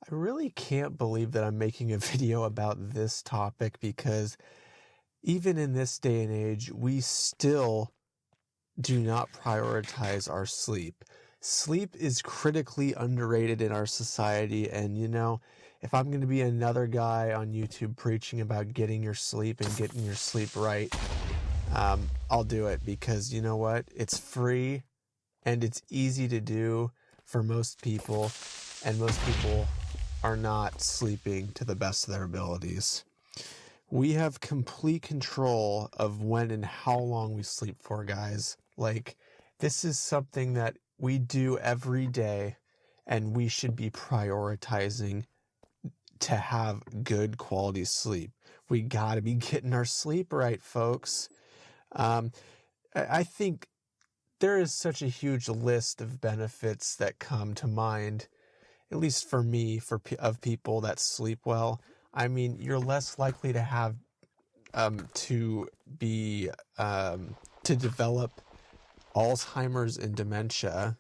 I really can't believe that I'm making a video about this topic because even in this day and age, we still do not prioritize our sleep. Sleep is critically underrated in our society. And, if I'm going to be another guy on YouTube preaching about getting your sleep and getting your sleep right, I'll do it because you know what? It's free and it's easy to do for most people. And most people are not sleeping to the best of their abilities. We have complete control of when and how long we sleep for, guys. This is something that we do every day, and we should be prioritizing to have good quality sleep. We gotta be getting our sleep right, folks. I think there is such a huge list of benefits that come to mind, at least for me, of people that sleep well. I mean, you're less likely to have to develop Alzheimer's and dementia.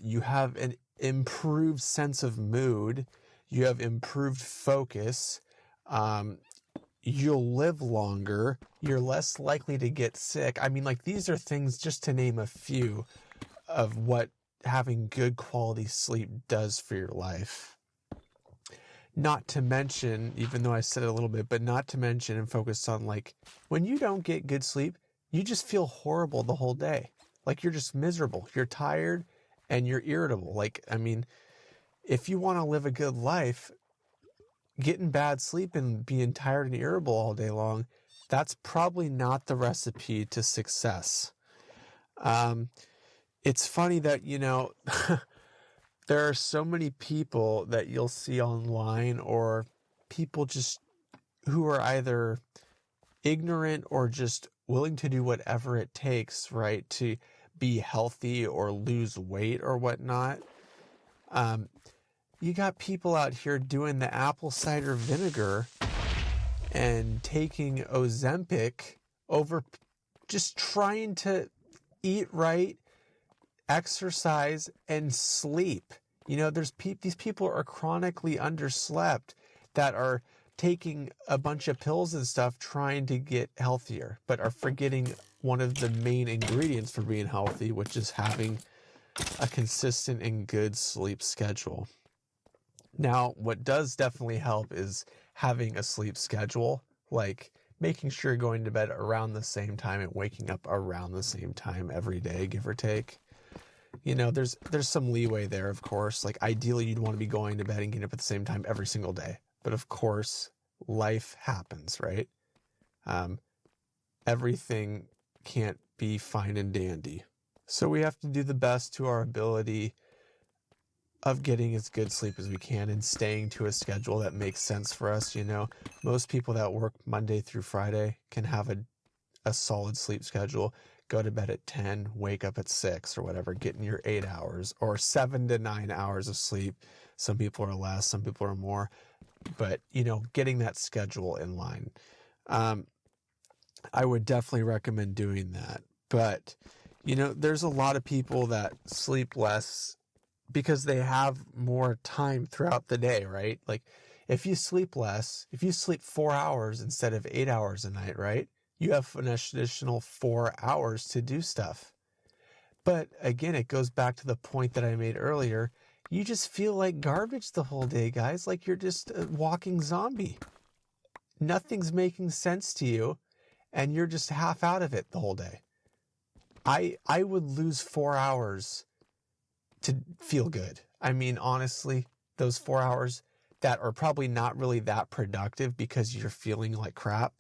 You have an improved sense of mood. You have improved focus. You'll live longer. You're less likely to get sick. I mean, these are things, just to name a few, of what having good quality sleep does for your life. Not to mention, even though I said it a little bit, but not to mention and focus on when you don't get good sleep, you just feel horrible the whole day. You're just miserable. You're tired and you're irritable. If you want to live a good life, getting bad sleep and being tired and irritable all day long, that's probably not the recipe to success. It's funny that, there are so many people that you'll see online, or people just who are either ignorant or just willing to do whatever it takes, right, to be healthy or lose weight or whatnot. You got people out here doing the apple cider vinegar and taking Ozempic over just trying to eat right, exercise, and sleep. These people are chronically underslept that are taking a bunch of pills and stuff trying to get healthier, but are forgetting one of the main ingredients for being healthy, which is having a consistent and good sleep schedule. Now, what does definitely help is having a sleep schedule, making sure you're going to bed around the same time and waking up around the same time every day, give or take. There's some leeway there, of course. Ideally, you'd want to be going to bed and getting up at the same time every single day. But of course, life happens, right? Everything can't be fine and dandy. So we have to do the best to our ability of getting as good sleep as we can and staying to a schedule that makes sense for us. Most people that work Monday through Friday can have a solid sleep schedule. Go to bed at 10, wake up at 6 or whatever, getting your 8 hours or 7 to 9 hours of sleep. Some people are less, some people are more, but getting that schedule in line. I would definitely recommend doing that. But, there's a lot of people that sleep less because they have more time throughout the day, right? If you sleep less, if you sleep 4 hours instead of 8 hours a night, right? You have an additional 4 hours to do stuff. But again, it goes back to the point that I made earlier. You just feel like garbage the whole day, guys. You're just a walking zombie. Nothing's making sense to you, and you're just half out of it the whole day. I would lose 4 hours to feel good. I mean, honestly, those 4 hours that are probably not really that productive because you're feeling like crap.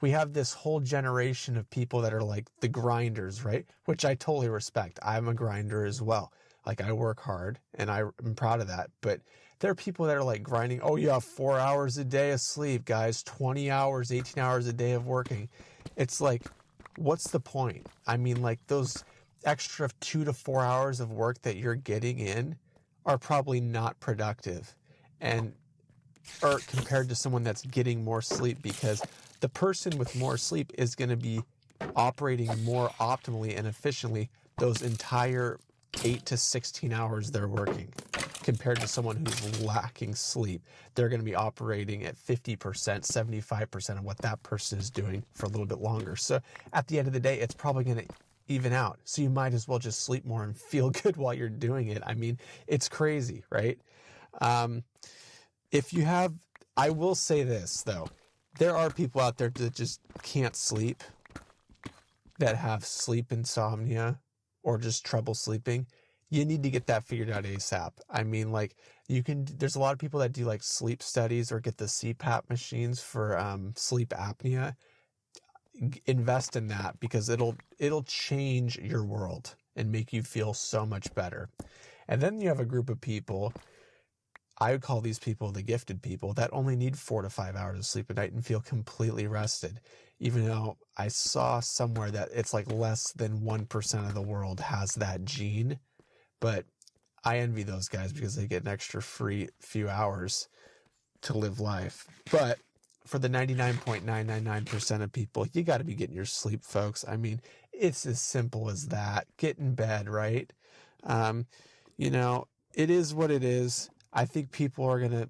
We have this whole generation of people that are the grinders, right? Which I totally respect. I'm a grinder as well. I work hard and I'm proud of that. But there are people that are grinding. Oh, you have 4 hours a day of sleep, guys, 20 hours, 18 hours a day of working. It's what's the point? I mean, those extra 2 to 4 hours of work that you're getting in are probably not productive. Or compared to someone that's getting more sleep, because the person with more sleep is going to be operating more optimally and efficiently those entire 8 to 16 hours they're working. compared to someone who's lacking sleep. They're going to be operating at 50%, 75% of what that person is doing for a little bit longer. So at the end of the day, it's probably going to even out. So you might as well just sleep more and feel good while you're doing it. I mean, it's crazy, right? I will say this though, there are people out there that just can't sleep, that have sleep insomnia or just trouble sleeping. You need to get that figured out ASAP. I mean, like, there's a lot of people that do like sleep studies or get the CPAP machines for sleep apnea. Invest in that, because it'll change your world and make you feel so much better. And then you have a group of people, I would call these people the gifted people, that only need 4 to 5 hours of sleep a night and feel completely rested. Even though I saw somewhere that it's like less than 1% of the world has that gene. But I envy those guys because they get an extra free few hours to live life. But for the 99.999% of people, you got to be getting your sleep, folks. I mean, it's as simple as that. Get in bed, right? It is what it is. I think people are going to,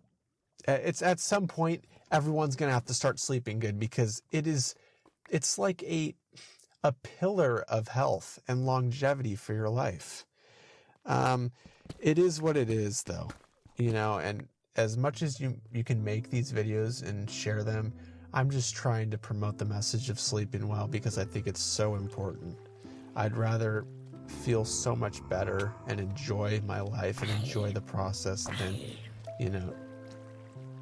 it's at some point, everyone's going to have to start sleeping good, because it's like a pillar of health and longevity for your life. It is what it is though, and as much as you can make these videos and share them, I'm just trying to promote the message of sleeping well, because I think it's so important. I'd rather feel so much better and enjoy my life and enjoy the process than,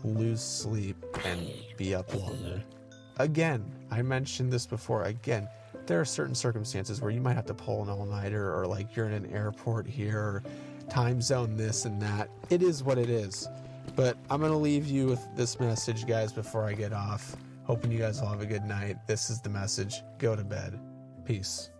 lose sleep and be up longer. Again, I mentioned this before. Again, there are certain circumstances where you might have to pull an all-nighter, or like you're in an airport here, or time zone this and that. It is what it is. But I'm going to leave you with this message, guys, before I get off. Hoping you guys all have a good night. This is the message. Go to bed. Peace.